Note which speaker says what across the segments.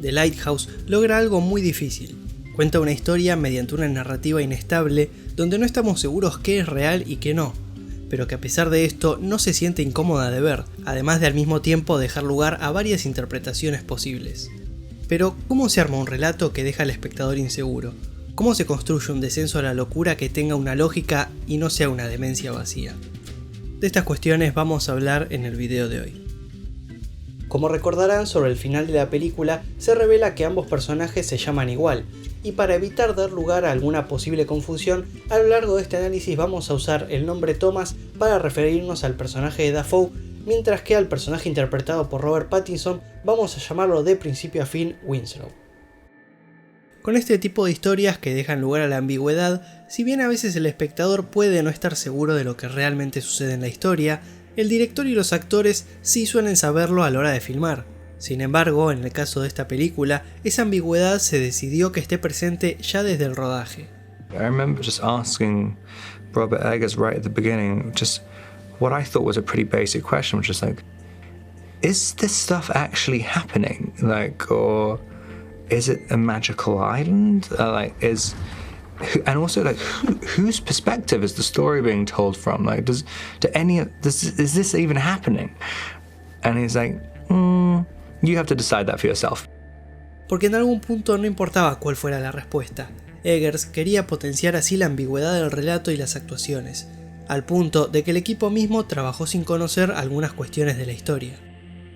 Speaker 1: The Lighthouse logra algo muy difícil. Cuenta una historia mediante una narrativa inestable donde no estamos seguros qué es real y qué no, pero que a pesar de esto no se siente incómoda de ver, además de al mismo tiempo dejar lugar a varias interpretaciones posibles. Pero, ¿cómo se arma un relato que deja al espectador inseguro? ¿Cómo se construye un descenso a la locura que tenga una lógica y no sea una demencia vacía? De estas cuestiones vamos a hablar en el video de hoy. Como recordarán, sobre el final de la película se revela que ambos personajes se llaman igual, y para evitar dar lugar a alguna posible confusión, a lo largo de este análisis vamos a usar el nombre Thomas para referirnos al personaje de Dafoe, mientras que al personaje interpretado por Robert Pattinson vamos a llamarlo de principio a fin Winslow. Con este tipo de historias que dejan lugar a la ambigüedad, si bien a veces el espectador puede no estar seguro de lo que realmente sucede en la historia, el director y los actores sí suelen saberlo a la hora de filmar. Sin embargo, en el caso de esta película, esa ambigüedad se decidió que esté presente ya desde el rodaje.
Speaker 2: I remember just asking Robert Eggers right at the beginning, just what I thought was a pretty basic question, which is like, is this stuff actually happening? Like, or is it a magical island? And also, like, whose perspective is the story being told from? Like, is this even happening? And he's like, you have to decide that for yourself.
Speaker 1: Porque en algún punto no importaba cuál fuera la respuesta. Eggers quería potenciar así la ambigüedad del relato y las actuaciones, al punto de que el equipo mismo trabajó sin conocer algunas cuestiones de la historia.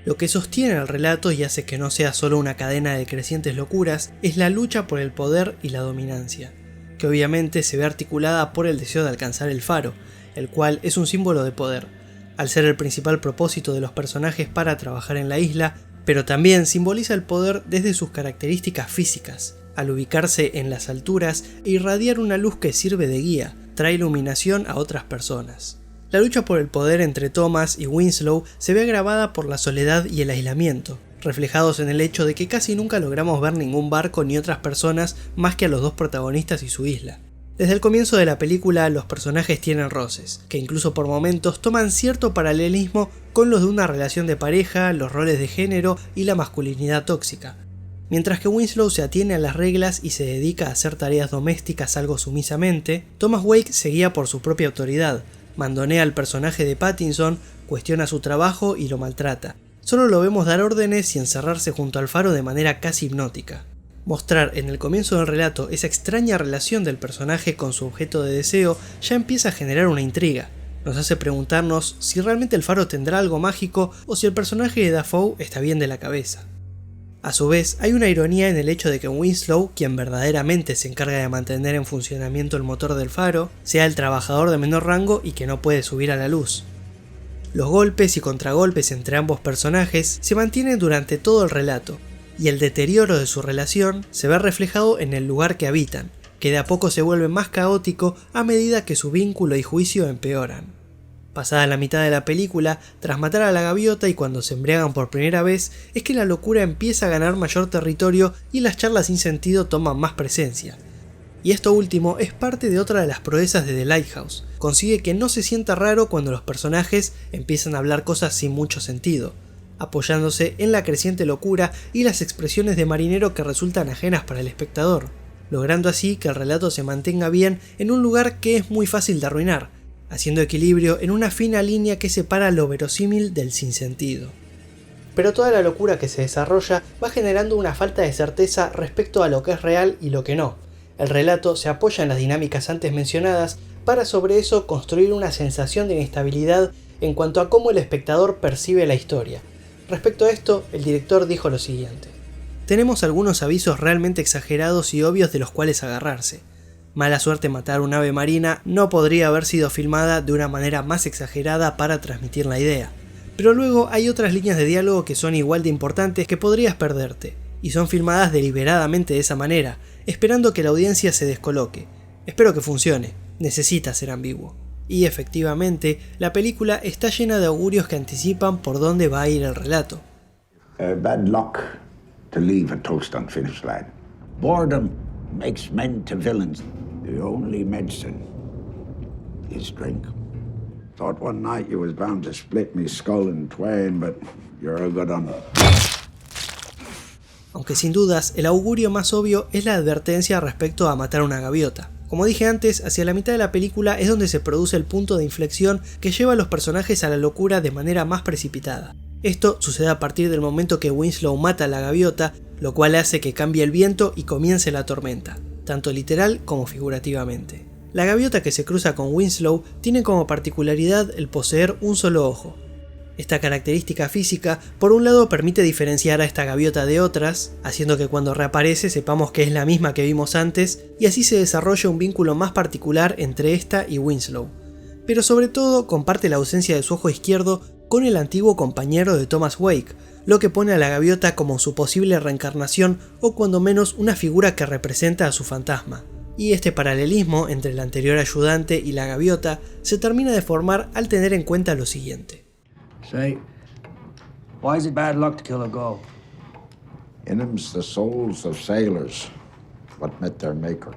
Speaker 1: Lo que sostiene el relato y hace que no sea solo una cadena de crecientes locuras es la lucha por el poder y la dominancia, que obviamente se ve articulada por el deseo de alcanzar el faro, el cual es un símbolo de poder, al ser el principal propósito de los personajes para trabajar en la isla, pero también simboliza el poder desde sus características físicas, al ubicarse en las alturas e irradiar una luz que sirve de guía, trae iluminación a otras personas. La lucha por el poder entre Thomas y Winslow se ve agravada por la soledad y el aislamiento, reflejados en el hecho de que casi nunca logramos ver ningún barco ni otras personas más que a los dos protagonistas y su isla. Desde el comienzo de la película los personajes tienen roces, que incluso por momentos toman cierto paralelismo con los de una relación de pareja, los roles de género y la masculinidad tóxica. Mientras que Winslow se atiene a las reglas y se dedica a hacer tareas domésticas algo sumisamente, Thomas Wake se guía por su propia autoridad, mandonea al personaje de Pattinson, cuestiona su trabajo y lo maltrata. Solo lo vemos dar órdenes y encerrarse junto al faro de manera casi hipnótica. Mostrar en el comienzo del relato esa extraña relación del personaje con su objeto de deseo ya empieza a generar una intriga. Nos hace preguntarnos si realmente el faro tendrá algo mágico o si el personaje de Dafoe está bien de la cabeza. A su vez, hay una ironía en el hecho de que Winslow, quien verdaderamente se encarga de mantener en funcionamiento el motor del faro, sea el trabajador de menor rango y que no puede subir a la luz. Los golpes y contragolpes entre ambos personajes se mantienen durante todo el relato, y el deterioro de su relación se ve reflejado en el lugar que habitan, que de a poco se vuelve más caótico a medida que su vínculo y juicio empeoran. Pasada la mitad de la película, tras matar a la gaviota y cuando se embriagan por primera vez, es que la locura empieza a ganar mayor territorio y las charlas sin sentido toman más presencia. Y esto último es parte de otra de las proezas de The Lighthouse, consigue que no se sienta raro cuando los personajes empiezan a hablar cosas sin mucho sentido, apoyándose en la creciente locura y las expresiones de marinero que resultan ajenas para el espectador, logrando así que el relato se mantenga bien en un lugar que es muy fácil de arruinar, haciendo equilibrio en una fina línea que separa lo verosímil del sinsentido. Pero toda la locura que se desarrolla va generando una falta de certeza respecto a lo que es real y lo que no. El relato se apoya en las dinámicas antes mencionadas para sobre eso construir una sensación de inestabilidad en cuanto a cómo el espectador percibe la historia. Respecto a esto, el director dijo lo siguiente: tenemos algunos avisos realmente exagerados y obvios de los cuales agarrarse. Mala suerte matar un ave marina no podría haber sido filmada de una manera más exagerada para transmitir la idea. Pero luego hay otras líneas de diálogo que son igual de importantes que podrías perderte, y son filmadas deliberadamente de esa manera, esperando que la audiencia se descoloque. Espero que funcione, necesita ser ambiguo. Y efectivamente, la película está llena de augurios que anticipan por dónde va a ir el relato.
Speaker 3: Bad luck to leave a toast unfinished, lad. Boredom makes men to villains. The only medicine is drink. Thought one night you was bound to split me skull in twain, but you're a good un.
Speaker 1: aunque sin dudas el augurio más obvio es la advertencia respecto a matar a una gaviota. Como dije antes, hacia la mitad de la película es donde se produce el punto de inflexión que lleva a los personajes a la locura de manera más precipitada. Esto sucede a partir del momento que Winslow mata a la gaviota, lo cual hace que cambie el viento y comience la tormenta, tanto literal como figurativamente. La gaviota que se cruza con Winslow tiene como particularidad el poseer un solo ojo. Esta característica física, por un lado, permite diferenciar a esta gaviota de otras, haciendo que cuando reaparece sepamos que es la misma que vimos antes, y así se desarrolla un vínculo más particular entre esta y Winslow. Pero sobre todo comparte la ausencia de su ojo izquierdo con el antiguo compañero de Thomas Wake, lo que pone a la gaviota como su posible reencarnación o cuando menos una figura que representa a su fantasma. Y este paralelismo entre el anterior ayudante y la gaviota se termina de formar al tener en cuenta lo siguiente.
Speaker 4: Say, why is it bad luck to kill a gull?
Speaker 3: In them's the souls of sailors, what met their maker.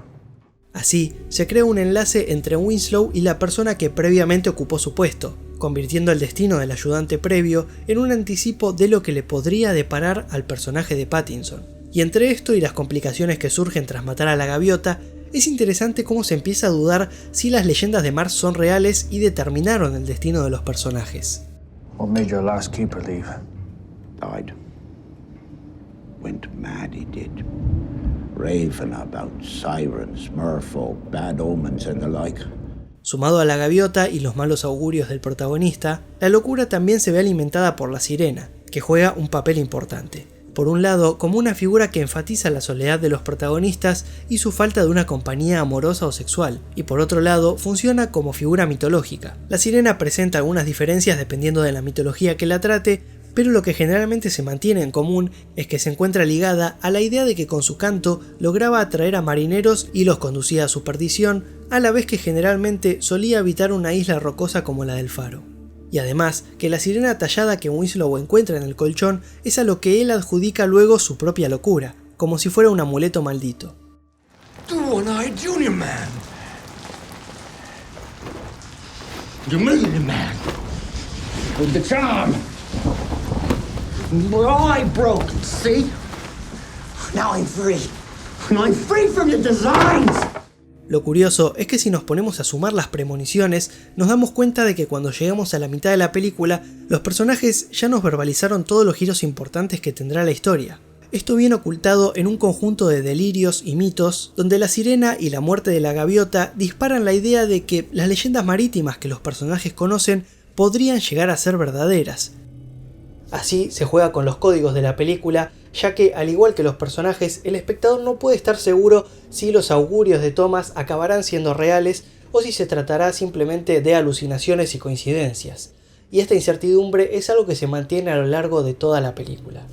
Speaker 1: Así, se crea un enlace entre Winslow y la persona que previamente ocupó su puesto, convirtiendo el destino del ayudante previo en un anticipo de lo que le podría deparar al personaje de Pattinson. Y entre esto y las complicaciones que surgen tras matar a la gaviota, es interesante cómo se empieza a dudar si las leyendas de Mars son reales y determinaron el destino de los personajes.
Speaker 4: What made your last keeper leave?
Speaker 3: Died. Went mad, he did. Raving about sirens, merfolk, bad omens and the like.
Speaker 1: Sumado a la gaviota y los malos augurios del protagonista, la locura también se ve alimentada por la sirena, que juega un papel importante. Por un lado, como una figura que enfatiza la soledad de los protagonistas y su falta de una compañía amorosa o sexual, y por otro lado, funciona como figura mitológica. La sirena presenta algunas diferencias dependiendo de la mitología que la trate, pero lo que generalmente se mantiene en común es que se encuentra ligada a la idea de que con su canto lograba atraer a marineros y los conducía a su perdición, a la vez que generalmente solía habitar una isla rocosa como la del Faro. Y además, que la sirena tallada que Winslow encuentra en el colchón es a lo que él adjudica luego su propia locura, como si fuera un amuleto maldito.
Speaker 5: The One-Eyed Junior Man. The Millionaire Man. With the charm. My eye broke, see? Now I'm free. And I'm free from the designs.
Speaker 1: Lo curioso es que si nos ponemos a sumar las premoniciones, nos damos cuenta de que cuando llegamos a la mitad de la película, los personajes ya nos verbalizaron todos los giros importantes que tendrá la historia. Esto viene ocultado en un conjunto de delirios y mitos, donde la sirena y la muerte de la gaviota disparan la idea de que las leyendas marítimas que los personajes conocen podrían llegar a ser verdaderas. Así se juega con los códigos de la película, ya que, al igual que los personajes, el espectador no puede estar seguro si los augurios de Thomas acabarán siendo reales o si se tratará simplemente de alucinaciones y coincidencias. Y esta incertidumbre es algo que se mantiene a lo largo de toda la película.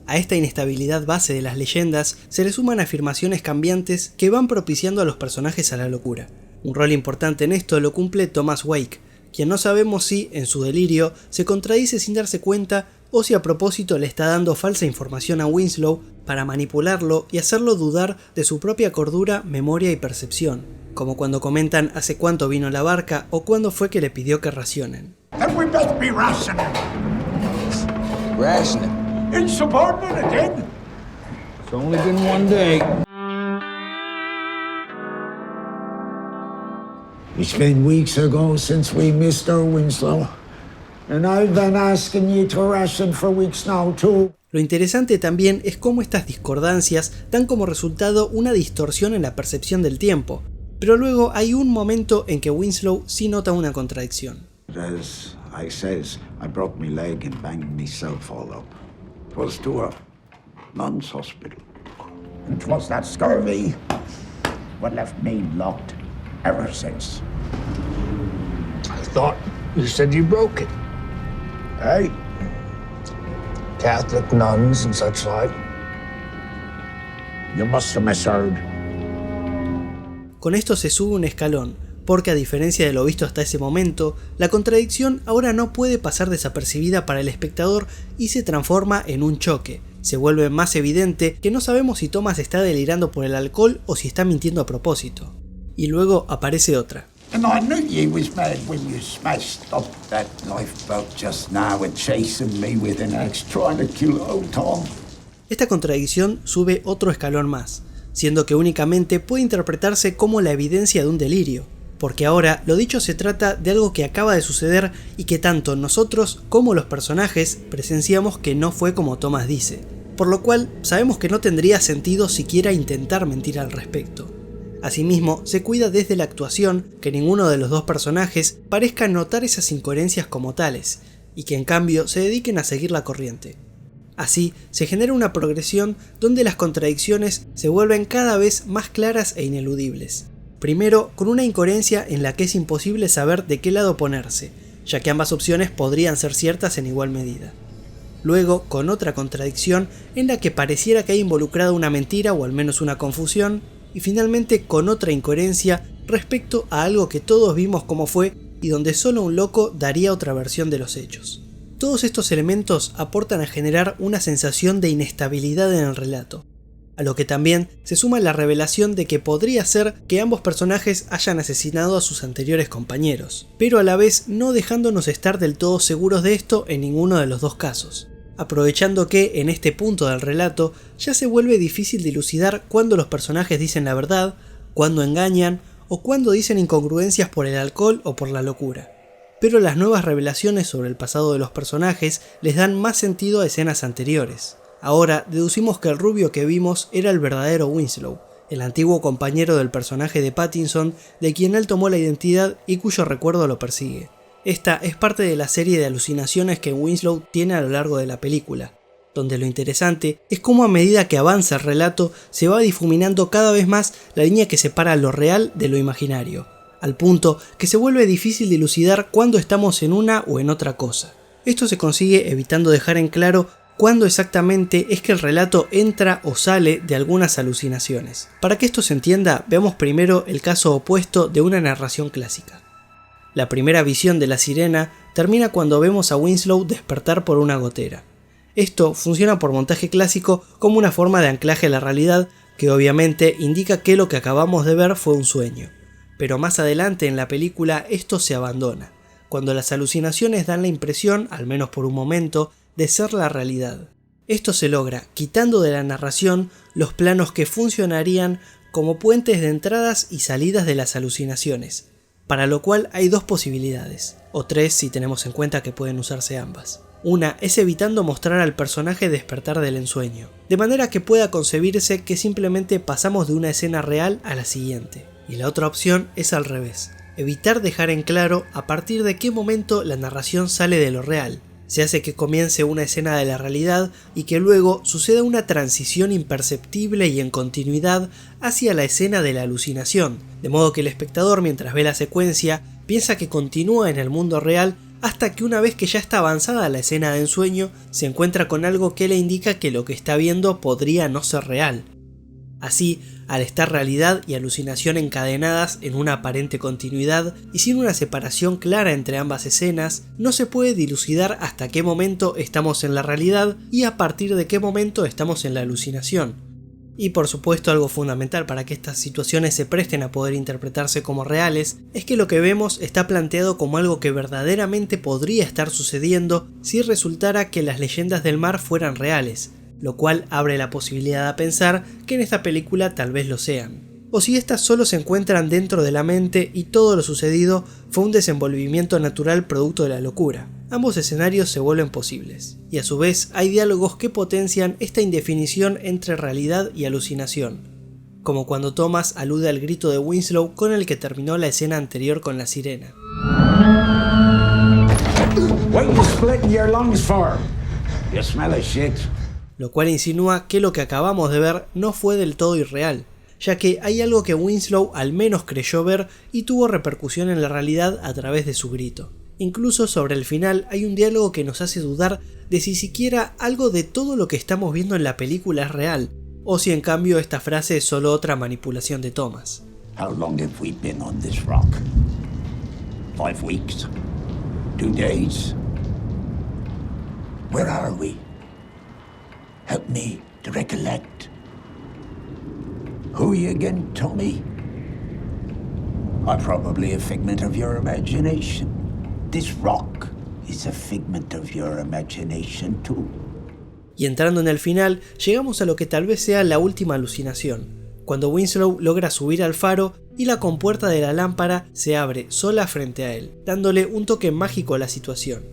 Speaker 1: A esta inestabilidad base de las leyendas se le suman afirmaciones cambiantes que van propiciando a los personajes a la locura. Un rol importante en esto lo cumple Thomas Wake, quien no sabemos si, en su delirio, se contradice sin darse cuenta o si a propósito le está dando falsa información a Winslow para manipularlo y hacerlo dudar de su propia cordura, memoria y percepción, como cuando comentan hace cuánto vino la barca o cuándo fue que le pidió que racionen.
Speaker 3: Then we best be rationing.
Speaker 4: Rationing.
Speaker 3: Insubordinate again?
Speaker 4: It's only been one day.
Speaker 3: It's been weeks ago since we missed our Winslow. And I've been asking you to ration for weeks now, too.
Speaker 1: Lo interesante también es cómo estas discordancias dan como resultado una distorsión en la percepción del tiempo, pero luego hay un momento en que Winslow sí nota una contradicción.
Speaker 3: As I says, I broke my leg and banged myself all up. 'Twas to a nun's hospital. And 'twas that scurvy what left me locked ever since.
Speaker 5: I thought you said you broke it.
Speaker 3: Hey?
Speaker 5: Catholic nuns and such like.
Speaker 3: You must have misheard.
Speaker 1: Con esto se sube un escalón, porque a diferencia de lo visto hasta ese momento, la contradicción ahora no puede pasar desapercibida para el espectador y se transforma en un choque. Se vuelve más evidente que no sabemos si Thomas está delirando por el alcohol o si está mintiendo a propósito. Y luego aparece otra.
Speaker 3: And I knew you was mad when you smashed up that lifeboat just now and chasing me with an axe trying to kill old Tom.
Speaker 1: Esta contradicción sube otro escalón más, siendo que únicamente puede interpretarse como la evidencia de un delirio, porque ahora lo dicho se trata de algo que acaba de suceder y que tanto nosotros como los personajes presenciamos que no fue como Thomas dice, por lo cual sabemos que no tendría sentido siquiera intentar mentir al respecto. Asimismo, se cuida desde la actuación que ninguno de los dos personajes parezca notar esas incoherencias como tales, y que en cambio se dediquen a seguir la corriente. Así, se genera una progresión donde las contradicciones se vuelven cada vez más claras e ineludibles. Primero, con una incoherencia en la que es imposible saber de qué lado ponerse, ya que ambas opciones podrían ser ciertas en igual medida. Luego, con otra contradicción en la que pareciera que hay involucrada una mentira o al menos una confusión, y finalmente con otra incoherencia respecto a algo que todos vimos como fue y donde solo un loco daría otra versión de los hechos. Todos estos elementos aportan a generar una sensación de inestabilidad en el relato, a lo que también se suma la revelación de que podría ser que ambos personajes hayan asesinado a sus anteriores compañeros, pero a la vez no dejándonos estar del todo seguros de esto en ninguno de los dos casos, aprovechando que en este punto del relato ya se vuelve difícil dilucidar cuándo los personajes dicen la verdad, cuándo engañan o cuándo dicen incongruencias por el alcohol o por la locura. Pero las nuevas revelaciones sobre el pasado de los personajes les dan más sentido a escenas anteriores. Ahora deducimos que el rubio que vimos era el verdadero Winslow, el antiguo compañero del personaje de Pattinson de quien él tomó la identidad y cuyo recuerdo lo persigue. Esta es parte de la serie de alucinaciones que Winslow tiene a lo largo de la película, donde lo interesante es cómo a medida que avanza el relato se va difuminando cada vez más la línea que separa lo real de lo imaginario, al punto que se vuelve difícil dilucidar cuándo estamos en una o en otra cosa. Esto se consigue evitando dejar en claro cuándo exactamente es que el relato entra o sale de algunas alucinaciones. Para que esto se entienda, veamos primero el caso opuesto de una narración clásica. La primera visión de la sirena termina cuando vemos a Winslow despertar por una gotera. Esto funciona por montaje clásico como una forma de anclaje a la realidad que obviamente indica que lo que acabamos de ver fue un sueño. Pero más adelante en la película esto se abandona, cuando las alucinaciones dan la impresión, al menos por un momento, de ser la realidad. Esto se logra quitando de la narración los planos que funcionarían como puentes de entradas y salidas de las alucinaciones, para lo cual hay dos posibilidades, o tres si tenemos en cuenta que pueden usarse ambas. Una es evitando mostrar al personaje despertar del ensueño, de manera que pueda concebirse que simplemente pasamos de una escena real a la siguiente. Y la otra opción es al revés, evitar dejar en claro a partir de qué momento la narración sale de lo real. Se hace que comience una escena de la realidad y que luego suceda una transición imperceptible y en continuidad hacia la escena de la alucinación, de modo que el espectador mientras ve la secuencia piensa que continúa en el mundo real hasta que una vez que ya está avanzada la escena de ensueño se encuentra con algo que le indica que lo que está viendo podría no ser real. Así, al estar realidad y alucinación encadenadas en una aparente continuidad y sin una separación clara entre ambas escenas, no se puede dilucidar hasta qué momento estamos en la realidad y a partir de qué momento estamos en la alucinación. Y por supuesto algo fundamental para que estas situaciones se presten a poder interpretarse como reales es que lo que vemos está planteado como algo que verdaderamente podría estar sucediendo si resultara que las leyendas del mar fueran reales, lo cual abre la posibilidad a pensar que en esta película tal vez lo sean. O si estas solo se encuentran dentro de la mente y todo lo sucedido fue un desenvolvimiento natural producto de la locura. Ambos escenarios se vuelven posibles, y a su vez hay diálogos que potencian esta indefinición entre realidad y alucinación, como cuando Thomas alude al grito de Winslow con el que terminó la escena anterior con la sirena.
Speaker 3: What you splitting your lungs for? You smell of shit.
Speaker 1: Lo cual insinúa que lo que acabamos de ver no fue del todo irreal, ya que hay algo que Winslow al menos creyó ver y tuvo repercusión en la realidad a través de su grito. Incluso sobre el final hay un diálogo que nos hace dudar de si siquiera algo de todo lo que estamos viendo en la película es real, o si en cambio esta frase es solo otra manipulación de Thomas.
Speaker 3: How long have we been on this rock? 5 weeks? 2 days? Where are we? Help me to recollect. Who are you again, Tommy? I'm probably a figment of your imagination. This rock is a figment of your imagination too.
Speaker 1: Y entrando en el final, llegamos a lo que tal vez sea la última alucinación, cuando Winslow logra subir al faro y la compuerta de la lámpara se abre sola frente a él, dándole un toque mágico a la situación.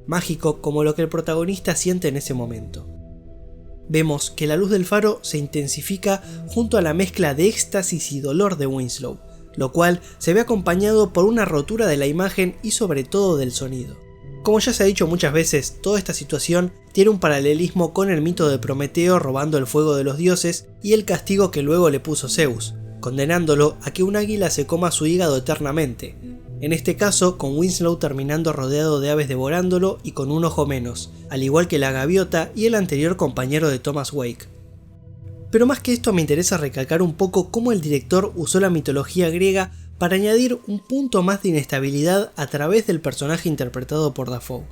Speaker 1: Mágico como lo que el protagonista siente en ese momento. Vemos que la luz del faro se intensifica junto a la mezcla de éxtasis y dolor de Winslow, lo cual se ve acompañado por una rotura de la imagen y sobre todo del sonido. Como ya se ha dicho muchas veces, toda esta situación tiene un paralelismo con el mito de Prometeo robando el fuego de los dioses y el castigo que luego le puso Zeus, condenándolo a que un águila se coma su hígado eternamente. En este caso, con Winslow terminando rodeado de aves devorándolo y con un ojo menos, al igual que la gaviota y el anterior compañero de Thomas Wake. Pero más que esto me interesa recalcar un poco cómo el director usó la mitología griega para añadir un punto más de inestabilidad a través del personaje interpretado por Dafoe.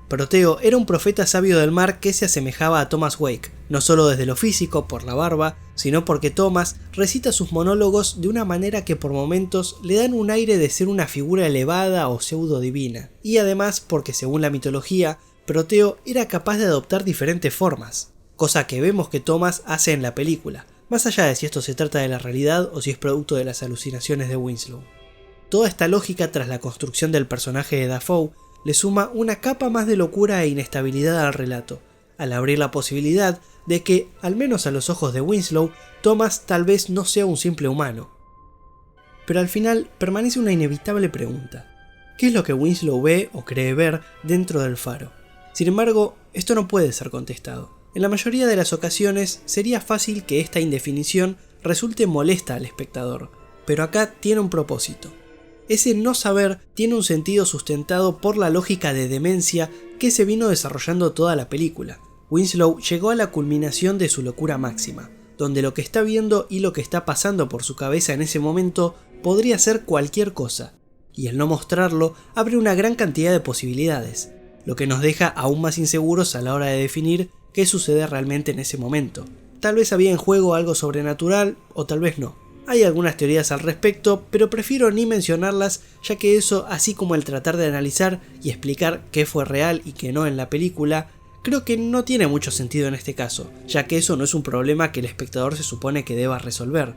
Speaker 1: Proteo era un profeta sabio del mar que se asemejaba a Thomas Wake, no solo desde lo físico, por la barba, sino porque Thomas recita sus monólogos de una manera que por momentos le dan un aire de ser una figura elevada o pseudo divina, y además porque según la mitología, Proteo era capaz de adoptar diferentes formas, cosa que vemos que Thomas hace en la película, más allá de si esto se trata de la realidad o si es producto de las alucinaciones de Winslow. Toda esta lógica tras la construcción del personaje de Dafoe le suma una capa más de locura e inestabilidad al relato, al abrir la posibilidad de que, al menos a los ojos de Winslow, Thomas tal vez no sea un simple humano. Pero al final permanece una inevitable pregunta: ¿qué es lo que Winslow ve o cree ver dentro del faro? Sin embargo, esto no puede ser contestado. En la mayoría de las ocasiones sería fácil que esta indefinición resulte molesta al espectador, pero acá tiene un propósito. Ese no saber tiene un sentido sustentado por la lógica de demencia que se vino desarrollando toda la película. Winslow llegó a la culminación de su locura máxima, donde lo que está viendo y lo que está pasando por su cabeza en ese momento podría ser cualquier cosa, y el no mostrarlo abre una gran cantidad de posibilidades, lo que nos deja aún más inseguros a la hora de definir qué sucede realmente en ese momento. Tal vez había en juego algo sobrenatural o tal vez no. Hay algunas teorías al respecto, pero prefiero ni mencionarlas, ya que eso, así como el tratar de analizar y explicar qué fue real y qué no en la película, creo que no tiene mucho sentido en este caso, ya que eso no es un problema que el espectador se supone que deba resolver.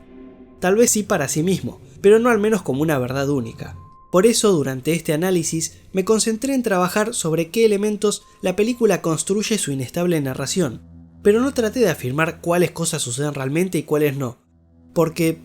Speaker 1: Tal vez sí para sí mismo, pero no al menos como una verdad única. Por eso, durante este análisis, me concentré en trabajar sobre qué elementos la película construye su inestable narración, pero no traté de afirmar cuáles cosas suceden realmente y cuáles no, porque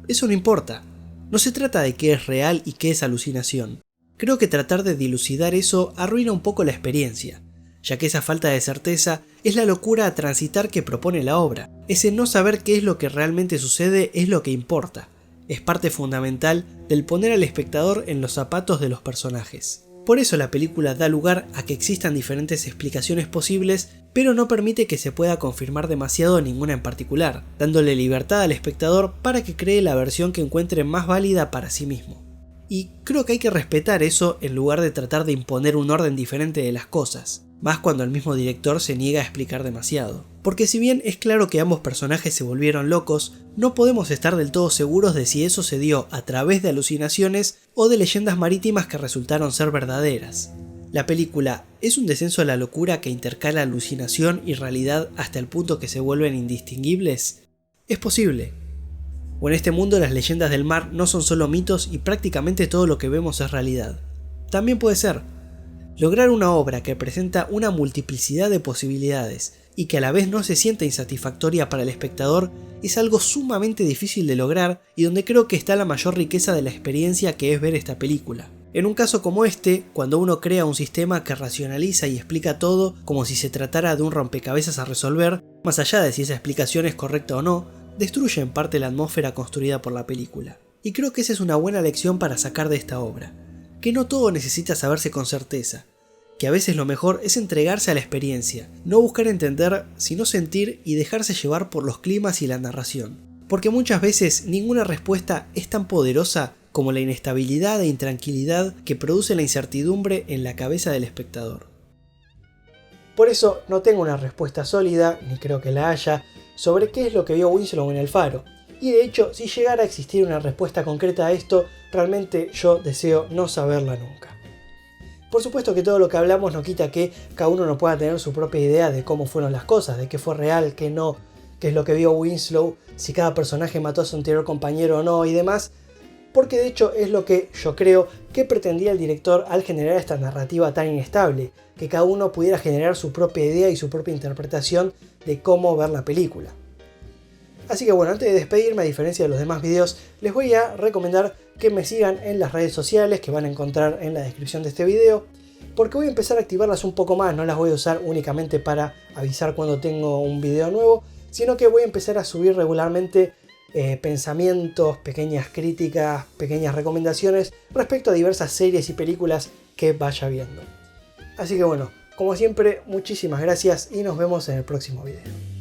Speaker 1: eso no importa. No se trata de qué es real y qué es alucinación. Creo que tratar de dilucidar eso arruina un poco la experiencia, ya que esa falta de certeza es la locura a transitar que propone la obra. Ese no saber qué es lo que realmente sucede es lo que importa. Es parte fundamental del poner al espectador en los zapatos de los personajes. Por eso la película da lugar a que existan diferentes explicaciones posibles, pero no permite que se pueda confirmar demasiado ninguna en particular, dándole libertad al espectador para que cree la versión que encuentre más válida para sí mismo. Y creo que hay que respetar eso en lugar de tratar de imponer un orden diferente de las cosas, más cuando el mismo director se niega a explicar demasiado. Porque si bien es claro que ambos personajes se volvieron locos, no podemos estar del todo seguros de si eso se dio a través de alucinaciones o de leyendas marítimas que resultaron ser verdaderas. La película es un descenso a la locura que intercala alucinación y realidad hasta el punto que se vuelven indistinguibles. Es posible. O en este mundo las leyendas del mar no son solo mitos y prácticamente todo lo que vemos es realidad. También puede ser. Lograr una obra que presenta una multiplicidad de posibilidades y que a la vez no se sienta insatisfactoria para el espectador es algo sumamente difícil de lograr y donde creo que está la mayor riqueza de la experiencia que es ver esta película. En un caso como este, cuando uno crea un sistema que racionaliza y explica todo como si se tratara de un rompecabezas a resolver, más allá de si esa explicación es correcta o no, destruye en parte la atmósfera construida por la película. Y creo que esa es una buena lección para sacar de esta obra. Que no todo necesita saberse con certeza, que a veces lo mejor es entregarse a la experiencia, no buscar entender, sino sentir y dejarse llevar por los climas y la narración. Porque muchas veces ninguna respuesta es tan poderosa como la inestabilidad e intranquilidad que produce la incertidumbre en la cabeza del espectador. Por eso no tengo una respuesta sólida, ni creo que la haya, sobre qué es lo que vio Winslow en el faro. Y de hecho, si llegara a existir una respuesta concreta a esto, realmente yo deseo no saberla nunca. Por supuesto que todo lo que hablamos no quita que cada uno no pueda tener su propia idea de cómo fueron las cosas, de qué fue real, qué no, qué es lo que vio Winslow, si cada personaje mató a su anterior compañero o no y demás, porque de hecho es lo que yo creo que pretendía el director al generar esta narrativa tan inestable, que cada uno pudiera generar su propia idea y su propia interpretación de cómo ver la película. Así que bueno, antes de despedirme, a diferencia de los demás videos, les voy a recomendar que me sigan en las redes sociales que van a encontrar en la descripción de este video, porque voy a empezar a activarlas un poco más, no las voy a usar únicamente para avisar cuando tengo un video nuevo, sino que voy a empezar a subir regularmente pensamientos, pequeñas críticas, pequeñas recomendaciones respecto a diversas series y películas que vaya viendo. Así que bueno, como siempre, muchísimas gracias y nos vemos en el próximo video.